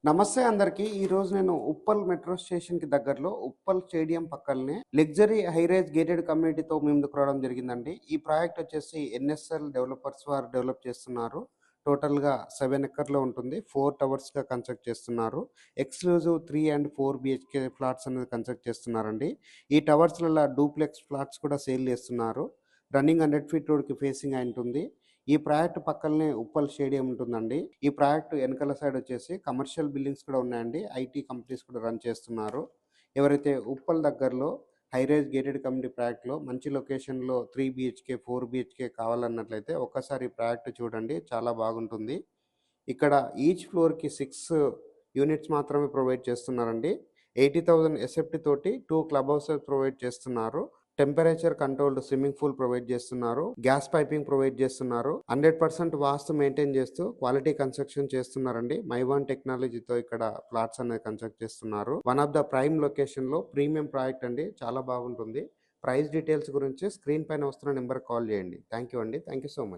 నమస్తే అందరికి. ఈ రోజు నేను ఉప్పల్ మెట్రో స్టేషన్ కి దగ్గరలో ఉప్పల్ స్టేడియం పక్కనే లగ్జరీ హైరేజ్ గేటెడ్ కమ్యూనిటీతో ముందుకు రావడం జరిగిందండి. ఈ ప్రాజెక్ట్ వచ్చేసి ఎన్ఎస్ఎల్ డెవలపర్స్ వారు డెవలప్ చేస్తున్నారు. టోటల్ గా 7 ఎకర్లో ఉంటుంది. 4 టవర్స్ గా కన్స్ట్రక్ట్ చేస్తున్నారు. ఎక్స్క్లూజివ్ 3 అండ్ 4 బిహెచ్కే ఫ్లాట్స్ అనేది కన్స్ట్రక్ట్ చేస్తున్నారండి. ఈ టవర్స్ లలో డూప్లెక్స్ ఫ్లాట్స్ కూడా సేల్ చేస్తున్నారు. రన్నింగ్ 100 ఫీట్ రోడ్ కి ఫేసింగ్ అయి ఉంటుంది. ఈ ప్రాజెక్ట్ పక్కనే ఉప్పల్ స్టేడియం ఉంటుందండి. ఈ ప్రాజెక్ట్ వెనకాల సైడ్ వచ్చేసి కమర్షియల్ బిల్డింగ్స్ కూడా ఉన్నాయండి. ఐటీ కంపెనీస్ కూడా రన్ చేస్తున్నారు. ఎవరైతే ఉప్పల్ దగ్గరలో హైరేజ్ గేటెడ్ కమ్యూనిటీ ప్రాజెక్ట్లో మంచి లొకేషన్లో 3 బిహెచ్కే 4 బిహెచ్కే కావాలన్నట్లయితే ఒక్కసారి ఈ ప్రాజెక్ట్ చూడండి, చాలా బాగుంటుంది. ఇక్కడ ఈచ్ ఫ్లోర్కి 6 యూనిట్స్ మాత్రమే ప్రొవైడ్ చేస్తున్నారండి. 80,000 ఎస్ఎఫ్టీ తోటి 2 క్లబ్ హౌసెస్ ప్రొవైడ్ చేస్తున్నారు. Temperature controlled swimming pool provide చేస్తున్నారు. గ్యాస్ పైపింగ్ ప్రొవైడ్ చేస్తున్నారు. 100% వాస్తు మెయింటైన్ చేస్తూ క్వాలిటీ కన్స్ట్రక్షన్ చేస్తున్నారండి. మైవాన్ టెక్నాలజీతో ఇక్కడ ఫ్లాట్స్ అనేది కన్స్ట్రక్ట్ చేస్తున్నారు. One of the prime location లో ప్రీమియం ప్రాజెక్ట్ అండి, చాలా బాగుంటుంది. ప్రైస్ డీటెయిల్స్ గురించి స్క్రీన్ పైన వస్తున్న నెంబర్ కాల్ చేయండి. థ్యాంక్ యూ అండి. Thank you so much.